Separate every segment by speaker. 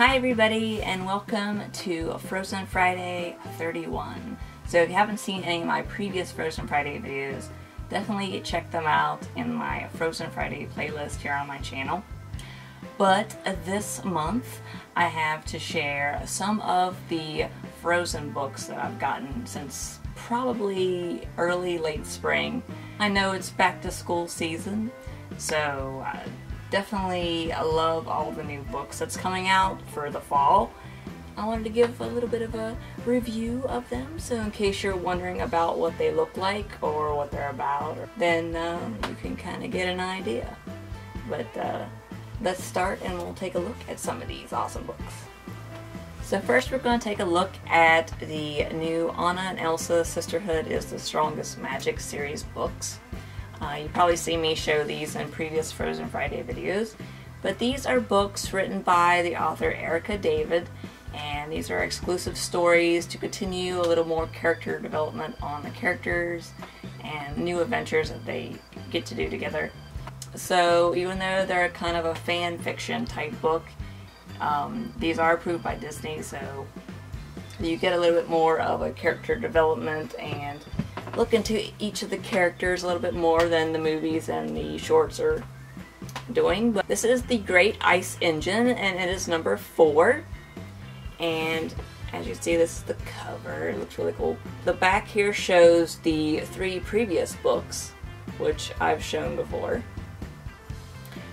Speaker 1: Hi everybody, and welcome to Frozen Friday 31. So if you haven't seen any of my previous Frozen Friday videos, definitely check them out in my Frozen Friday playlist here on my channel. But this month I have to share some of the Frozen books that I've gotten since probably late spring. I know it's back to school season, so definitely love all the new books that's coming out for the fall. I wanted to give a little bit of a review of them, so in case you're wondering about what they look like or what they're about, then you can kind of get an idea. But let's start and we'll take a look at some of these awesome books. So first we're going to take a look at the new Anna and Elsa Sisterhood is the Strongest Magic series books. You probably see me show these in previous Frozen Friday videos, but these are books written by the author Erica David, and these are exclusive stories to continue a little more character development on the characters and new adventures that they get to do together. So even though they're kind of a fan fiction type book, these are approved by Disney, so you get a little bit more of a character development and look into each of the characters a little bit more than the movies and the shorts are doing. But this is The Great Ice Engine, and it is number 4. And as you see, this is the cover. It looks really cool. The back here shows the 3 previous books, which I've shown before.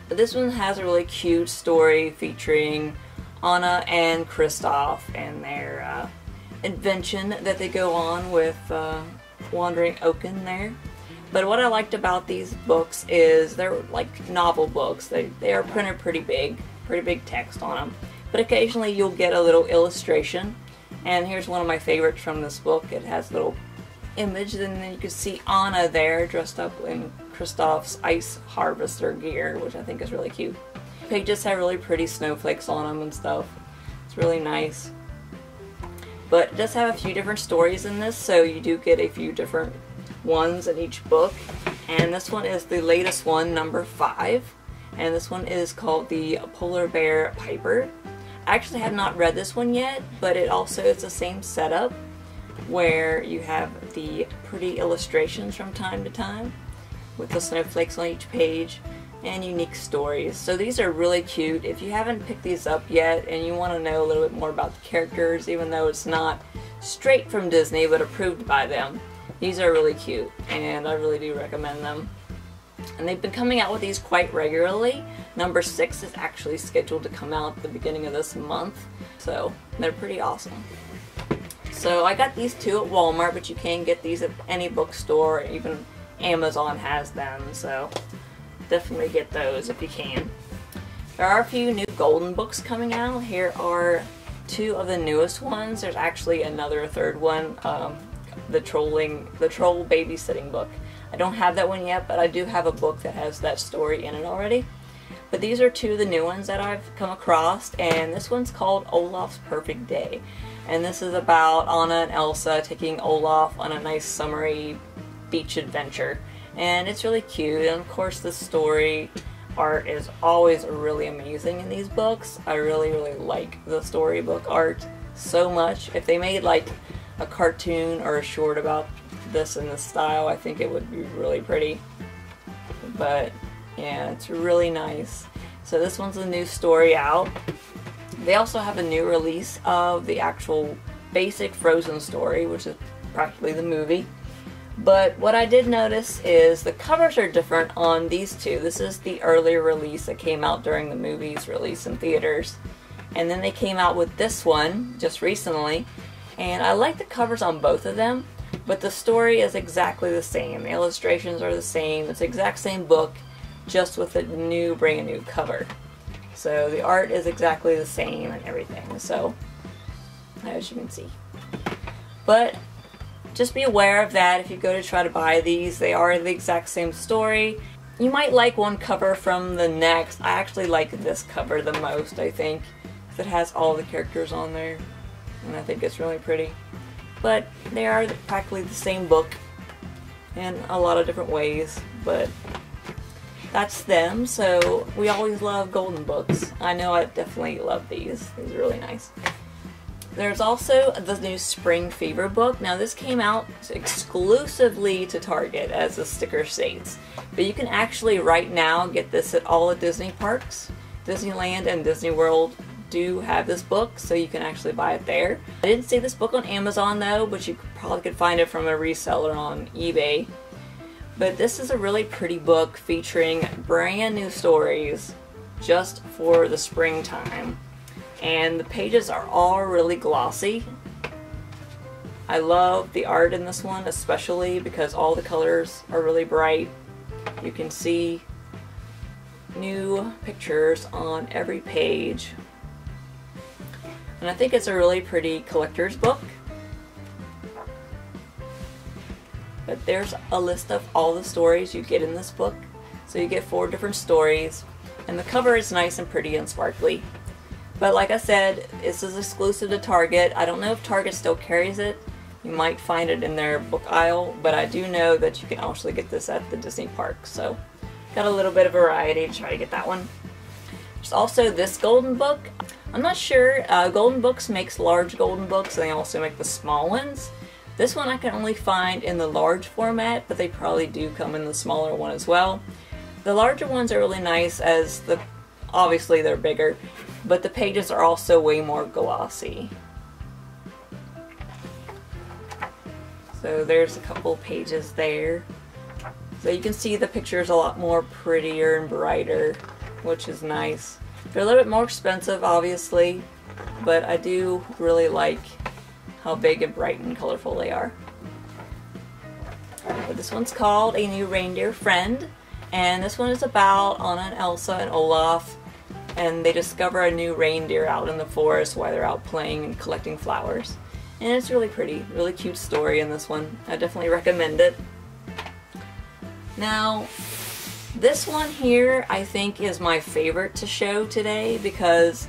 Speaker 1: But this one has a really cute story featuring Anna and Kristoff and their invention that they go on with Wandering Oaken there. But what I liked about these books is they're like novel books. They are printed pretty big text on them. But occasionally you'll get a little illustration. And here's one of my favorites from this book. It has a little image, and then you can see Anna there dressed up in Kristoff's ice harvester gear, which I think is really cute. Pages have really pretty snowflakes on them and stuff. It's really nice. But it does have a few different stories in this, so you do get a few different ones in each book. And this one is the latest one, number 5. And this one is called The Polar Bear Piper. I actually have not read this one yet, but it also is the same setup where you have the pretty illustrations from time to time with the snowflakes on each page and unique stories. So these are really cute. If you haven't picked these up yet and you want to know a little bit more about the characters, even though it's not straight from Disney but approved by them, these are really cute and I really do recommend them. And they've been coming out with these quite regularly. Number 6 is actually scheduled to come out at the beginning of this month, so they're pretty awesome. So I got these 2 at Walmart, but you can get these at any bookstore. Even Amazon has them, so definitely get those if you can. There are a few new golden books coming out. Here are 2 of the newest ones. There's actually another 3rd one, the Troll Babysitting book. I don't have that one yet, but I do have a book that has that story in it already. But these are 2 of the new ones that I've come across, and this one's called Olaf's Perfect Day. And this is about Anna and Elsa taking Olaf on a nice summery beach adventure. And it's really cute, and of course the story art is always really amazing in these books. I really like the storybook art so much. If they made like a cartoon or a short about this in this style, I think it would be really pretty. But yeah, it's really nice. So this one's a new story out. They also have a new release of the actual basic Frozen story, which is practically the movie. But what I did notice is the covers are different on these 2. This is the earlier release that came out during the movie's release in theaters. And then they came out with this one just recently. And I like the covers on both of them, but the story is exactly the same. The illustrations are the same. It's the exact same book, just with a brand new cover. So the art is exactly the same and everything, so as you can see. But just be aware of that if you go to try to buy these. They are the exact same story. You might like one cover from the next. I actually like this cover the most, I think, because it has all the characters on there, and I think it's really pretty. But they are practically the same book in a lot of different ways. But that's them. So we always love golden books. I know I definitely love these. These are really nice. There's also the new Spring Fever book. Now this came out exclusively to Target, as the sticker states. But you can actually right now get this at all the Disney parks. Disneyland and Disney World do have this book, so you can actually buy it there. I didn't see this book on Amazon though, but you probably could find it from a reseller on eBay. But this is a really pretty book featuring brand new stories just for the springtime. And the pages are all really glossy. I love the art in this one, especially because all the colors are really bright. You can see new pictures on every page. And I think it's a really pretty collector's book. But there's a list of all the stories you get in this book. So you get 4 different stories. And the cover is nice and pretty and sparkly. But like I said, this is exclusive to Target. I don't know if Target still carries it. You might find it in their book aisle, but I do know that you can actually get this at the Disney park. So, got a little bit of variety to try to get that one. There's also this golden book. I'm not sure. Golden Books makes large golden books, and they also make the small ones. This one I can only find in the large format, but they probably do come in the smaller one as well. The larger ones are really nice, as obviously they're bigger. But the pages are also way more glossy. So there's a couple pages there. So you can see the pictures a lot more prettier and brighter, which is nice. They're a little bit more expensive, obviously, but I do really like how big and bright and colorful they are. But this one's called A New Reindeer Friend, and this one is about Anna and Elsa and Olaf, and they discover a new reindeer out in the forest while they're out playing and collecting flowers. And it's really pretty, really cute story in this one. I definitely recommend it. Now, this one here I think is my favorite to show today because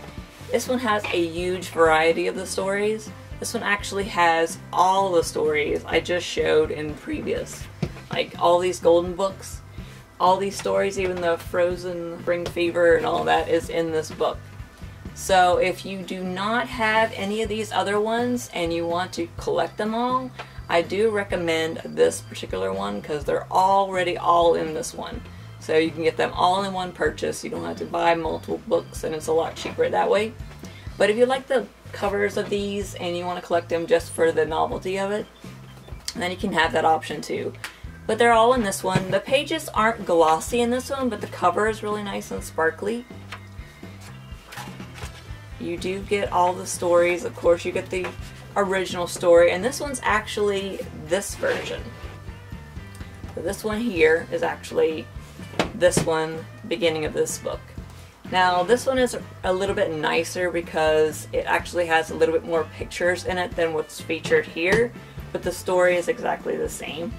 Speaker 1: this one has a huge variety of the stories. This one actually has all the stories I just showed in previous. Like all these golden books. All these stories, even the Frozen Spring Fever and all that, is in this book. So if you do not have any of these other ones and you want to collect them all, I do recommend this particular one because they're already all in this one. So you can get them all in one purchase. You don't have to buy multiple books, and it's a lot cheaper that way. But if you like the covers of these and you want to collect them just for the novelty of it, then you can have that option too. But they're all in this one. The pages aren't glossy in this one, but the cover is really nice and sparkly. You do get all the stories. Of course, you get the original story, and this one's actually this version. So this one here is actually this one, beginning of this book. Now, this one is a little bit nicer because it actually has a little bit more pictures in it than what's featured here, but the story is exactly the same.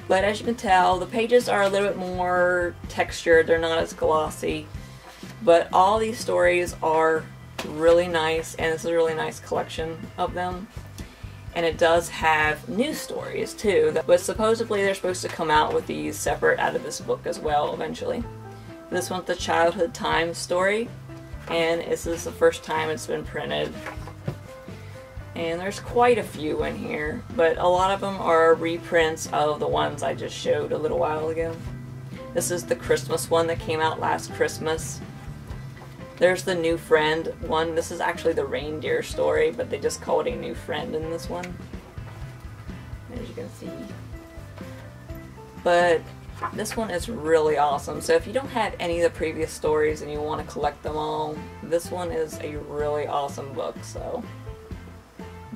Speaker 1: But as you can tell, the pages are a little bit more textured, they're not as glossy. But all these stories are really nice, and this is a really nice collection of them. And it does have new stories too, but supposedly they're supposed to come out with these separate out of this book as well eventually. This one's the Childhood Time story, and this is the first time it's been printed. And there's quite a few in here, but a lot of them are reprints of the ones I just showed a little while ago. This is the Christmas one that came out last Christmas. There's the New Friend one. This is actually the reindeer story, but they just call it A New Friend in this one, as you can see. But this one is really awesome. So if you don't have any of the previous stories and you want to collect them all, this one is a really awesome book. So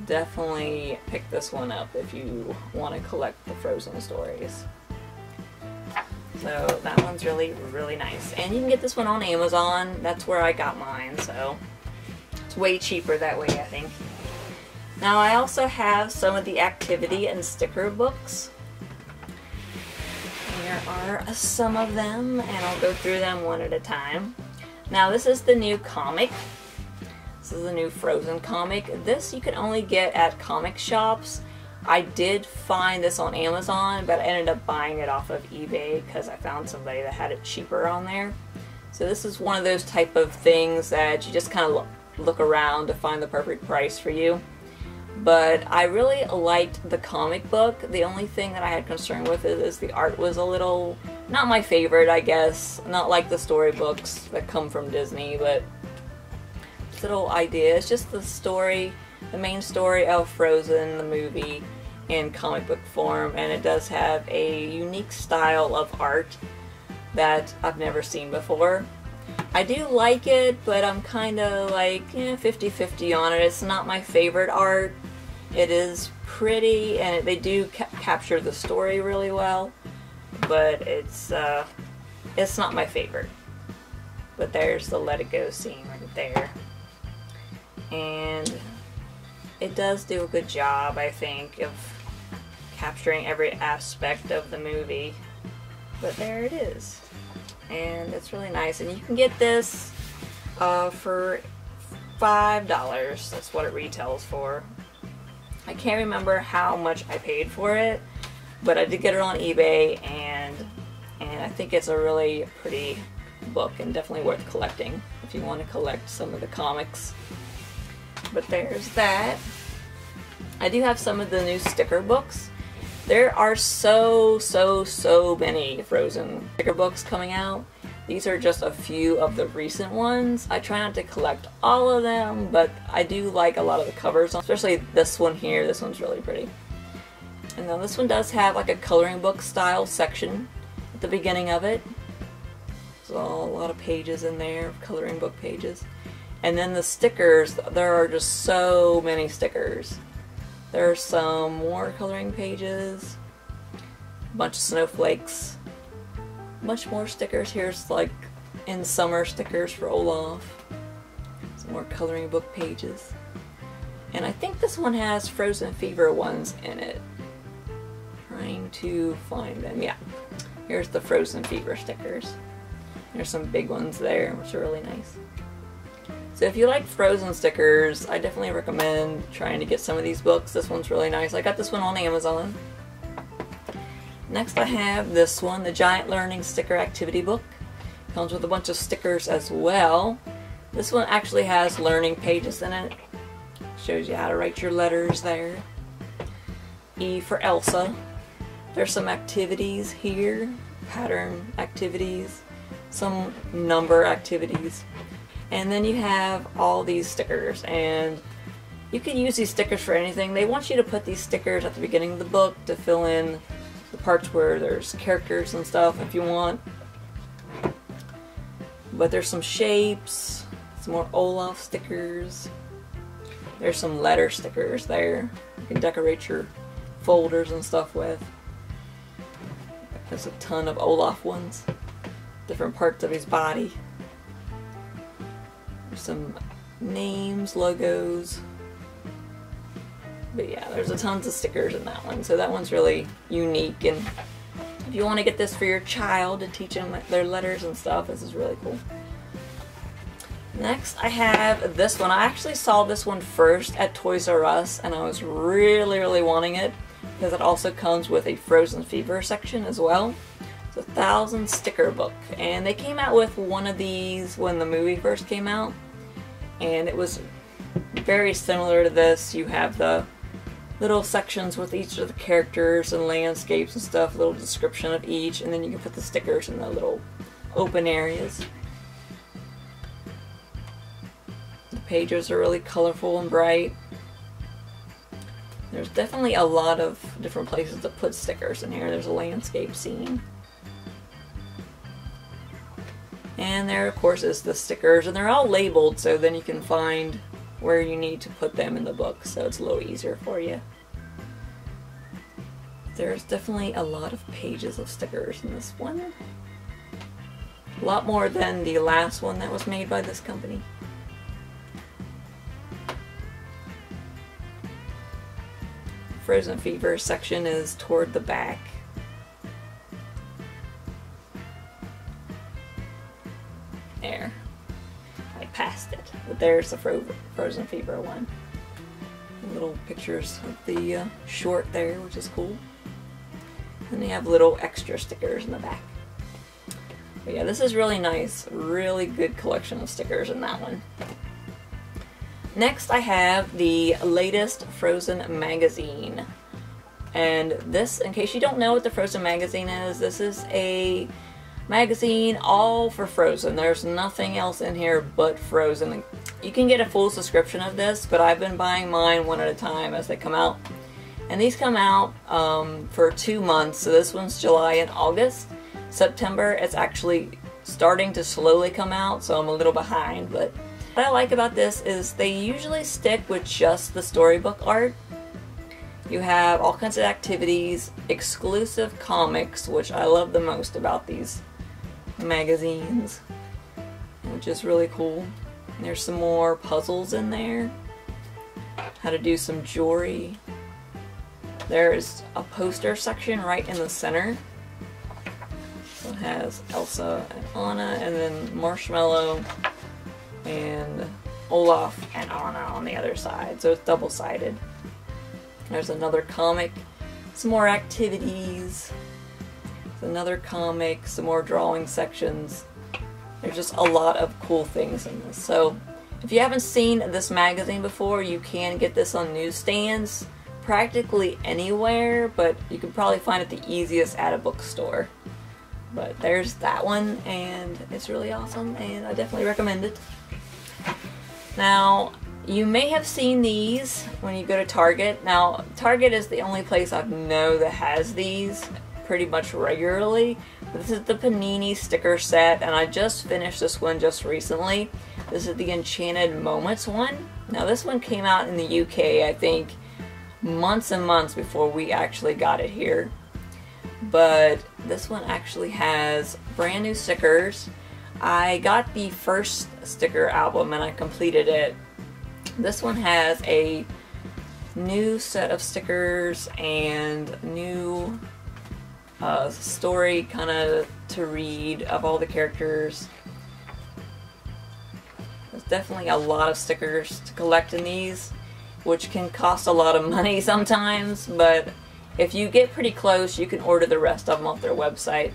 Speaker 1: definitely pick this one up if you want to collect the Frozen stories. So that one's really, really nice. And you can get this one on Amazon. That's where I got mine, so it's way cheaper that way, I think. Now I also have some of the activity and sticker books. Here are some of them, and I'll go through them one at a time. Now this is the new comic. This is the new Frozen comic. This you can only get at comic shops. I did find this on Amazon, but I ended up buying it off of eBay because I found somebody that had it cheaper on there. So this is one of those type of things that you just kind of look around to find the perfect price for you. But I really liked the comic book. The only thing that I had concern with it is the art was a little, not my favorite, I guess. Not like the storybooks that come from Disney, but it's a little idea. It's just the story, the main story of Frozen, the movie, in comic book form, and it does have a unique style of art that I've never seen before. I do like it, but I'm kind of like 50-50 on it. It's not my favorite art. It is pretty, and they do capture the story really well, but it's not my favorite. But there's the Let It Go scene right there. And it does do a good job, I think, of capturing every aspect of the movie. But there it is. And it's really nice. And you can get this for $5. That's what it retails for. I can't remember how much I paid for it, but I did get it on eBay, and I think it's a really pretty book and definitely worth collecting if you want to collect some of the comics. But there's that. I do have some of the new sticker books. There are so many Frozen sticker books coming out. These are just a few of the recent ones. I try not to collect all of them, but I do like a lot of the covers, especially this one here. This one's really pretty. And then this one does have like a coloring book style section at the beginning of it. So a lot of pages in there, coloring book pages. And then the stickers, there are just so many stickers. There are some more coloring pages, a bunch of snowflakes, much more stickers. Here's like in summer stickers for Olaf, some more coloring book pages. And I think this one has Frozen Fever ones in it. Trying to find them. Yeah, here's the Frozen Fever stickers. There's some big ones there, which are really nice. So if you like Frozen stickers, I definitely recommend trying to get some of these books. This one's really nice. I got this one on Amazon. Next I have this one, the Giant Learning Sticker Activity Book. Comes with a bunch of stickers as well. This one actually has learning pages in it. Shows you how to write your letters there. E for Elsa. There's some activities here, pattern activities, some number activities. And then you have all these stickers, and you can use these stickers for anything. They want you to put these stickers at the beginning of the book to fill in the parts where there's characters and stuff if you want. But there's some shapes, some more Olaf stickers. There's some letter stickers there. You can decorate your folders and stuff with. There's a ton of Olaf ones. Different parts of his body. There's some names, logos. But yeah, there's a tons of stickers in that one. So that one's really unique. And if you want to get this for your child to teach them their letters and stuff, this is really cool. Next, I have this one. I actually saw this one first at Toys R Us, and I was really wanting it because it also comes with a Frozen Fever section as well. It's a 1,000 sticker book, and they came out with one of these when the movie first came out, and it was very similar to this. You have the little sections with each of the characters and landscapes and stuff, a little description of each, and then you can put the stickers in the little open areas. The pages are really colorful and bright. There's definitely a lot of different places to put stickers in here. There's a landscape scene. And there, of course, is the stickers, and they're all labeled, so then you can find where you need to put them in the book, so it's a little easier for you. There's definitely a lot of pages of stickers in this one. A lot more than the last one that was made by this company. Frozen Fever section is toward the back. There. I passed it. But there's the Frozen Fever one. Little pictures of the short there, which is cool. And they have little extra stickers in the back. But yeah, this is really nice. Really good collection of stickers in that one. Next I have the latest Frozen magazine. And this, in case you don't know what the Frozen magazine is, this is a magazine all for Frozen. There's nothing else in here but Frozen. You can get a full subscription of this, but I've been buying mine one at a time as they come out. And these come out for 2 months, so this one's July and August. September, it's actually starting to slowly come out, so I'm a little behind. But what I like about this is they usually stick with just the storybook art. You have all kinds of activities, exclusive comics, which I love the most about these magazines, which is really cool. And there's some more puzzles in there, how to do some jewelry. There's a poster section right in the center. So it has Elsa and Anna, and then Marshmallow and Olaf and Anna on the other side. So it's double-sided. There's another comic, some more activities, there's another comic, some more drawing sections. There's just a lot of cool things in this. So if you haven't seen this magazine before, you can get this on newsstands practically anywhere, but you can probably find it the easiest at a bookstore. But there's that one, and it's really awesome, and I definitely recommend it. Now, you may have seen these when you go to Target. Now, Target is the only place I know that has these pretty much regularly. This is the Panini sticker set, and I just finished this one just recently. This is the Enchanted Moments one. Now, this one came out in the UK, I think, months and months before we actually got it here. But this one actually has brand new stickers. I got the first sticker album and I completed it. This one has a new set of stickers and new story kind of to read of all the characters. There's definitely a lot of stickers to collect in these, which can cost a lot of money sometimes, but if you get pretty close, you can order the rest of them off their website.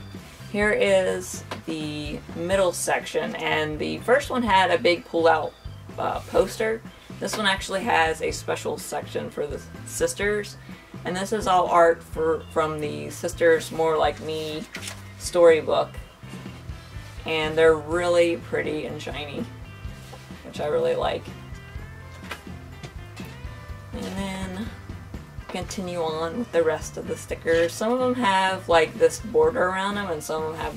Speaker 1: Here is the middle section, and the first one had a big pull-out poster. This one actually has a special section for the sisters, and this is all art from the Sisters More Like Me storybook, and they're really pretty and shiny, which I really like. And then continue on with the rest of the stickers. Some of them have like this border around them, and some of them have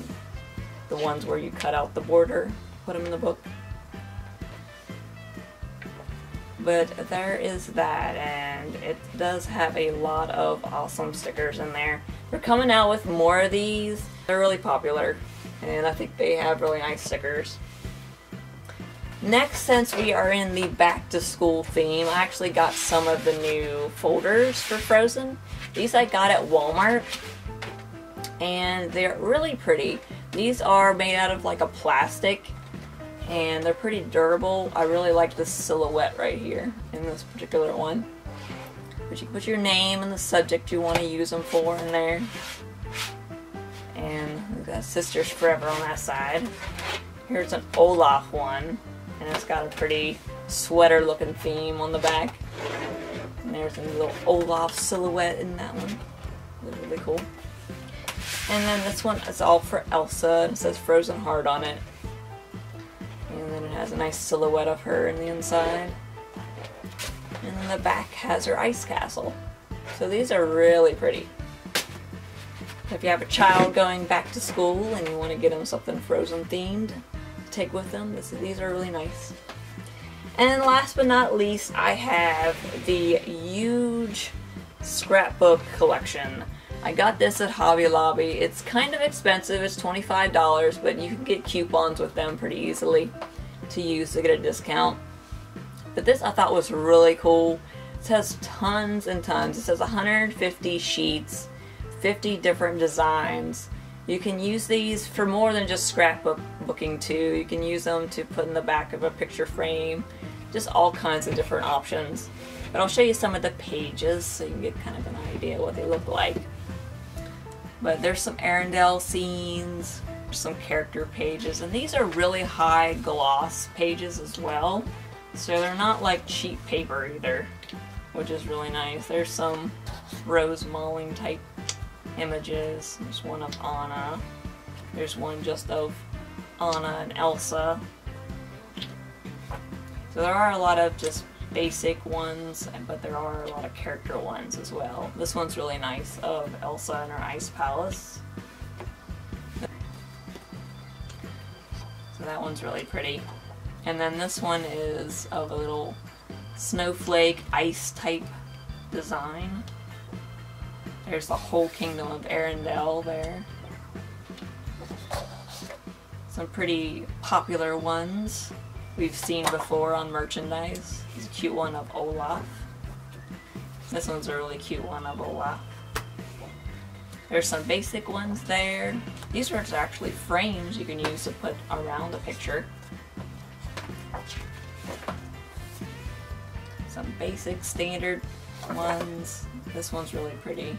Speaker 1: the ones where you cut out the border, put them in the book. But there is that, and it does have a lot of awesome stickers in there. They're coming out with more of these. They're really popular, and I think they have really nice stickers. Next, since we are in the back to school theme, I actually got some of the new folders for Frozen. These I got at Walmart, and they're really pretty. These are made out of like a plastic, and they're pretty durable. I really like this silhouette right here in this particular one. But you can put your name and the subject you want to use them for in there. And we've got Sisters Forever on that side. Here's an Olaf one, and it's got a pretty sweater looking theme on the back. And there's a little Olaf silhouette in that one. Really, really cool. And then this one is all for Elsa. It says Frozen Heart on it. And then it has a nice silhouette of her in the inside. And then the back has her ice castle. So these are really pretty. If you have a child going back to school and you want to get them something Frozen themed to take with them, these are really nice. And last but not least, I have the huge scrapbook collection. I got this at Hobby Lobby. It's kind of expensive, it's $25, but you can get coupons with them pretty easily to use to get a discount. But this I thought was really cool. It has tons and tons. It says 150 sheets, 50 different designs. You can use these for more than just scrapbooking too. You can use them to put in the back of a picture frame. just all kinds of different options. But I'll show you some of the pages so you can get kind of an idea what they look like. But there's some Arendelle scenes, some character pages, and these are really high gloss pages as well. So they're not like cheap paper either, which is really nice. There's some Rose Malling type images. There's one of Anna. There's one just of Anna and Elsa. So there are a lot of just basic ones, but there are a lot of character ones as well. This one's really nice, of Elsa and her ice palace. So that one's really pretty. And then this one is of a little snowflake ice type design. There's the whole kingdom of Arendelle there. Some pretty popular ones we've seen before on merchandise. There's a cute one of Olaf. This one's a really cute one of Olaf. There's some basic ones there. These are actually frames you can use to put around a picture. Some basic standard ones. This one's really pretty.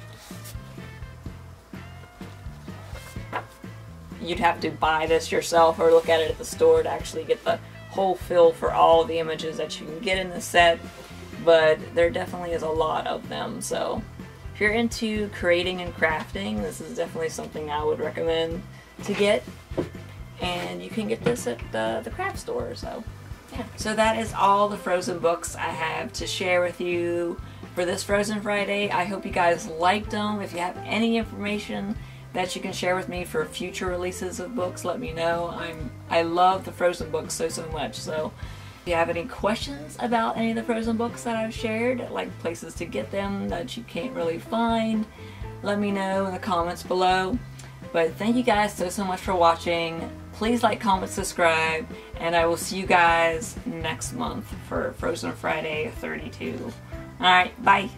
Speaker 1: You'd have to buy this yourself or look at it at the store to actually get the whole feel for all the images that you can get in the set, but there definitely is a lot of them. So if you're into creating and crafting, this is definitely something I would recommend to get, and you can get this at the craft store. So yeah, so that is all the Frozen books I have to share with you for this Frozen Friday. I hope you guys liked them. If you have any information that you can share with me for future releases of books, let me know. I love the Frozen books so much. So if you have any questions about any of the Frozen books that I've shared, like places to get them that you can't really find, let me know in the comments below. But thank you guys so much for watching. Please like, comment, subscribe, and I will see you guys next month for Frozen Friday 32. Alright, bye!